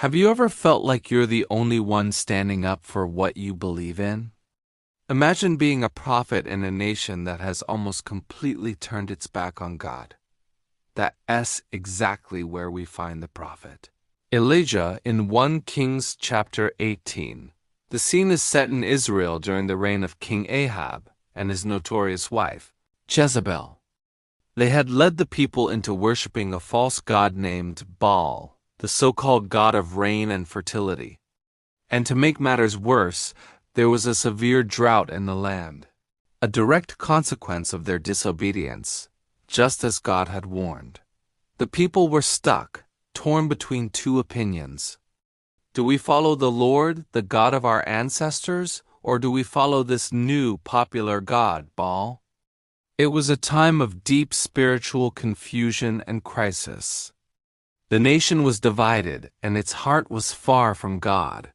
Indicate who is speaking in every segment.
Speaker 1: Have you ever felt like you're the only one standing up for what you believe in? Imagine being a prophet in a nation that has almost completely turned its back on God. That's exactly where we find the prophet Elijah in 1 Kings chapter 18. The scene is set in Israel during the reign of King Ahab and his notorious wife, Jezebel. They had led the people into worshiping a false god named Baal, the so-called god of rain and fertility. And to make matters worse, there was a severe drought in the land, a direct consequence of their disobedience, just as God had warned. The people were stuck, torn between two opinions. Do we follow the Lord, the God of our ancestors, or do we follow this new popular god, Baal? It was a time of deep spiritual confusion and crisis. The nation was divided, and its heart was far from God.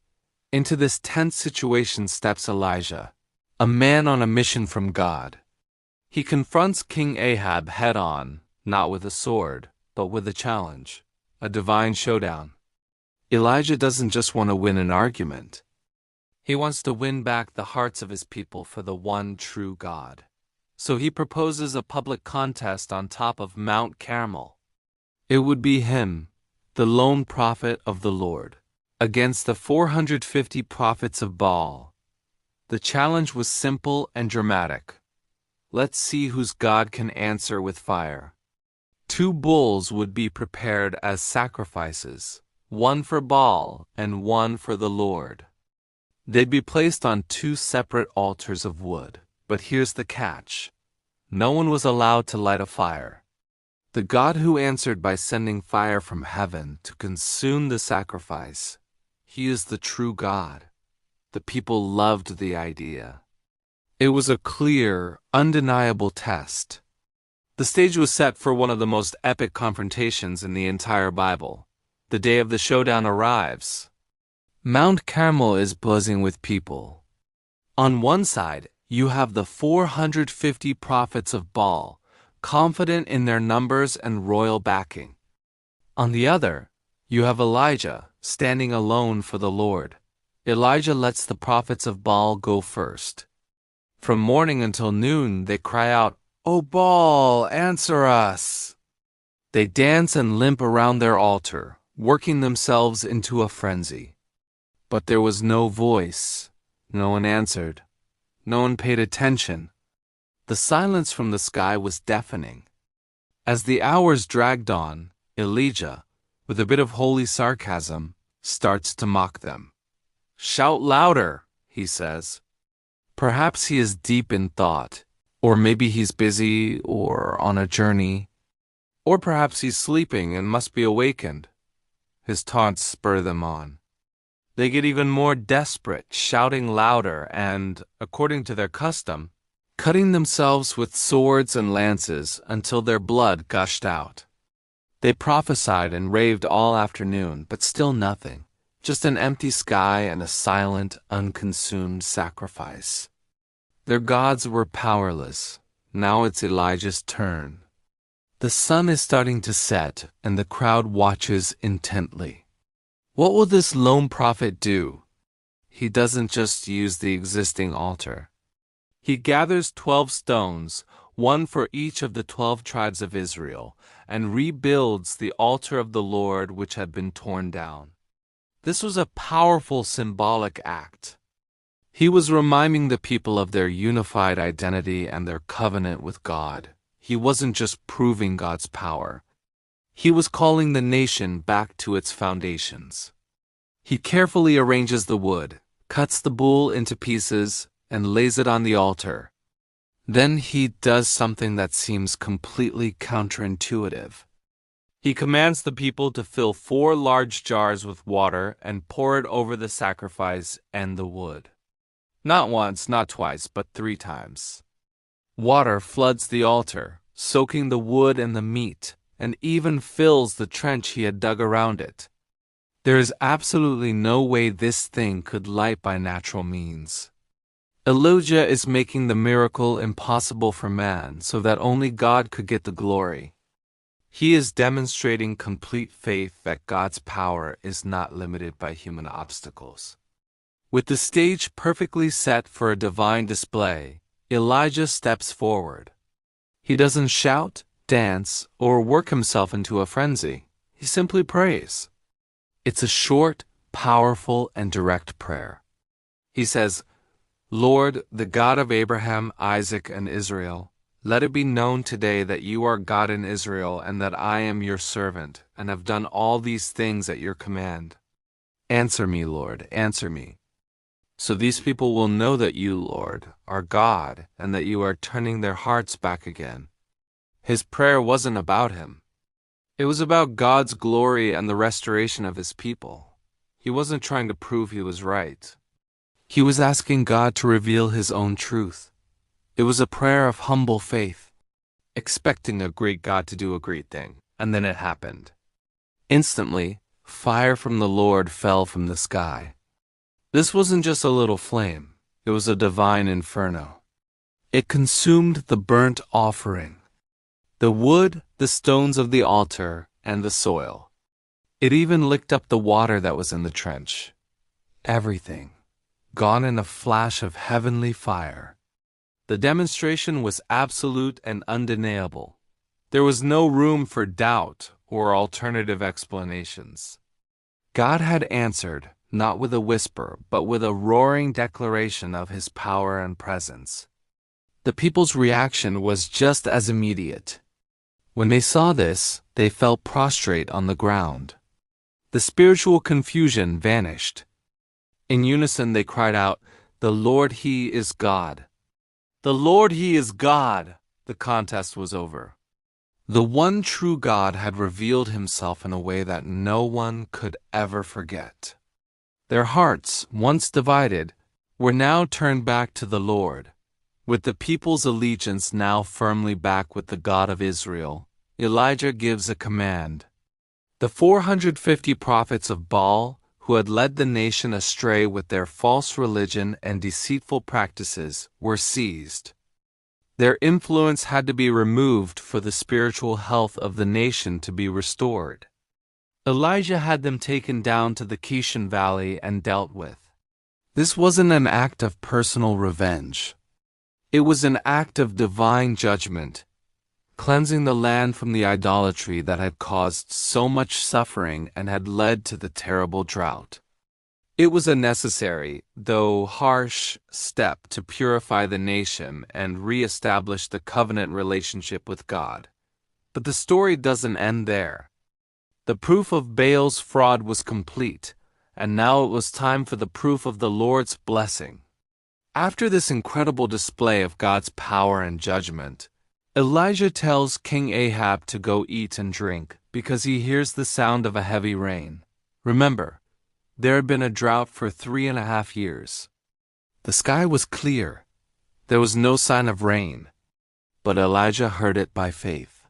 Speaker 1: Into this tense situation steps Elijah, a man on a mission from God. He confronts King Ahab head-on, not with a sword, but with a challenge, a divine showdown. Elijah doesn't just want to win an argument. He wants to win back the hearts of his people for the one true God. So he proposes a public contest on top of Mount Carmel. It would be him, the lone prophet of the Lord, against the 450 prophets of Baal. The challenge was simple and dramatic. Let's see whose God can answer with fire. 2 bulls would be prepared as sacrifices, one for Baal and one for the Lord. They'd be placed on 2 separate altars of wood. But here's the catch. No one was allowed to light a fire. The God who answered by sending fire from heaven to consume the sacrifice, he is the true God. The people loved the idea. It was a clear, undeniable test. The stage was set for one of the most epic confrontations in the entire Bible. The day of the showdown arrives. Mount Carmel is buzzing with people. On one side, you have the 450 prophets of Baal, confident in their numbers and royal backing. On the other, you have Elijah, standing alone for the Lord. Elijah lets the prophets of Baal go first. From morning until noon, they cry out, "O Baal, answer us!" They dance and limp around their altar, working themselves into a frenzy. But there was no voice. No one answered. No one paid attention. The silence from the sky was deafening. As the hours dragged on, Elijah, with a bit of holy sarcasm, starts to mock them. "Shout louder," he says. Perhaps he is deep in thought, or maybe he's busy or on a journey, or perhaps he's sleeping and must be awakened. His taunts spur them on. They get even more desperate, shouting louder and, according to their custom, cutting themselves with swords and lances until their blood gushed out. They prophesied and raved all afternoon, but still nothing, just an empty sky and a silent, unconsumed sacrifice. Their gods were powerless. Now it's Elijah's turn. The sun is starting to set, and the crowd watches intently. What will this lone prophet do? He doesn't just use the existing altar. He gathers 12 stones, one for each of the 12 tribes of Israel, and rebuilds the altar of the Lord which had been torn down. This was a powerful symbolic act. He was reminding the people of their unified identity and their covenant with God. He wasn't just proving God's power. He was calling the nation back to its foundations. He carefully arranges the wood, cuts the bull into pieces, and lays it on the altar. Then he does something that seems completely counterintuitive. He commands the people to fill 4 large jars with water and pour it over the sacrifice and the wood. Not once, not twice, but 3 times. Water floods the altar, soaking the wood and the meat, and even fills the trench he had dug around it. There is absolutely no way this thing could light by natural means. Elijah is making the miracle impossible for man so that only God could get the glory. He is demonstrating complete faith that God's power is not limited by human obstacles. With the stage perfectly set for a divine display, Elijah steps forward. He doesn't shout, dance, or work himself into a frenzy. He simply prays. It's a short, powerful, and direct prayer. He says, "Lord, the God of Abraham, Isaac, and Israel, let it be known today that you are God in Israel and that I am your servant and have done all these things at your command. Answer me, Lord, answer me. So these people will know that you, Lord, are God and that you are turning their hearts back again." His prayer wasn't about him. It was about God's glory and the restoration of his people. He wasn't trying to prove he was right. He was asking God to reveal his own truth. It was a prayer of humble faith, expecting a great God to do a great thing, and then it happened. Instantly, fire from the Lord fell from the sky. This wasn't just a little flame, it was a divine inferno. It consumed the burnt offering, the wood, the stones of the altar, and the soil. It even licked up the water that was in the trench. Everything, gone in a flash of heavenly fire. The demonstration was absolute and undeniable. There was no room for doubt or alternative explanations. God had answered, not with a whisper, but with a roaring declaration of his power and presence. The people's reaction was just as immediate. When they saw this, they fell prostrate on the ground. The spiritual confusion vanished. In unison they cried out, "The Lord, He is God." The Lord, He is God. The contest was over. The one true God had revealed himself in a way that no one could ever forget. Their hearts, once divided, were now turned back to the Lord. With the people's allegiance now firmly back with the God of Israel, Elijah gives a command. The 450 prophets of Baal, who had led the nation astray with their false religion and deceitful practices, were seized. Their influence had to be removed for the spiritual health of the nation to be restored. Elijah had them taken down to the Kishon Valley and dealt with. This wasn't an act of personal revenge. It was an act of divine judgment, cleansing the land from the idolatry that had caused so much suffering and had led to the terrible drought. It was a necessary, though harsh, step to purify the nation and re-establish the covenant relationship with God. But the story doesn't end there. The proof of Baal's fraud was complete, and now it was time for the proof of the Lord's blessing. After this incredible display of God's power and judgment, Elijah tells King Ahab to go eat and drink because he hears the sound of a heavy rain. Remember, there had been a drought for 3.5 years. The sky was clear. There was no sign of rain, but Elijah heard it by faith.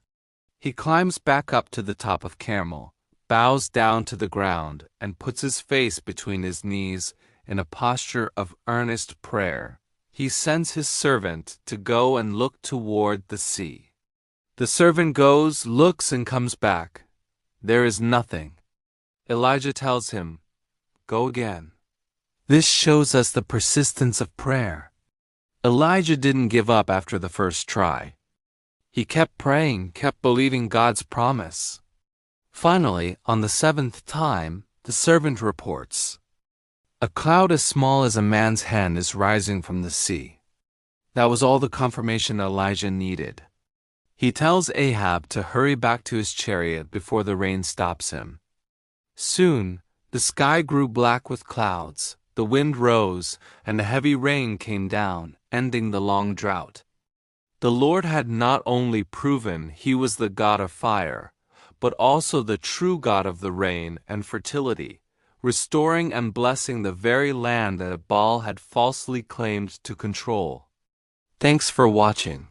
Speaker 1: He climbs back up to the top of Carmel, bows down to the ground, and puts his face between his knees in a posture of earnest prayer. He sends his servant to go and look toward the sea. The servant goes, looks, and comes back. There is nothing. Elijah tells him, "Go again." This shows us the persistence of prayer. Elijah didn't give up after the first try. He kept praying, kept believing God's promise. Finally, on the 7th time, the servant reports, "A cloud as small as a man's hand is rising from the sea." That was all the confirmation Elijah needed. He tells Ahab to hurry back to his chariot before the rain stops him. Soon, the sky grew black with clouds, the wind rose, and a heavy rain came down, ending the long drought. The Lord had not only proven He was the God of fire, but also the true God of the rain and fertility, restoring and blessing the very land that Baal had falsely claimed to control. Thanks for watching.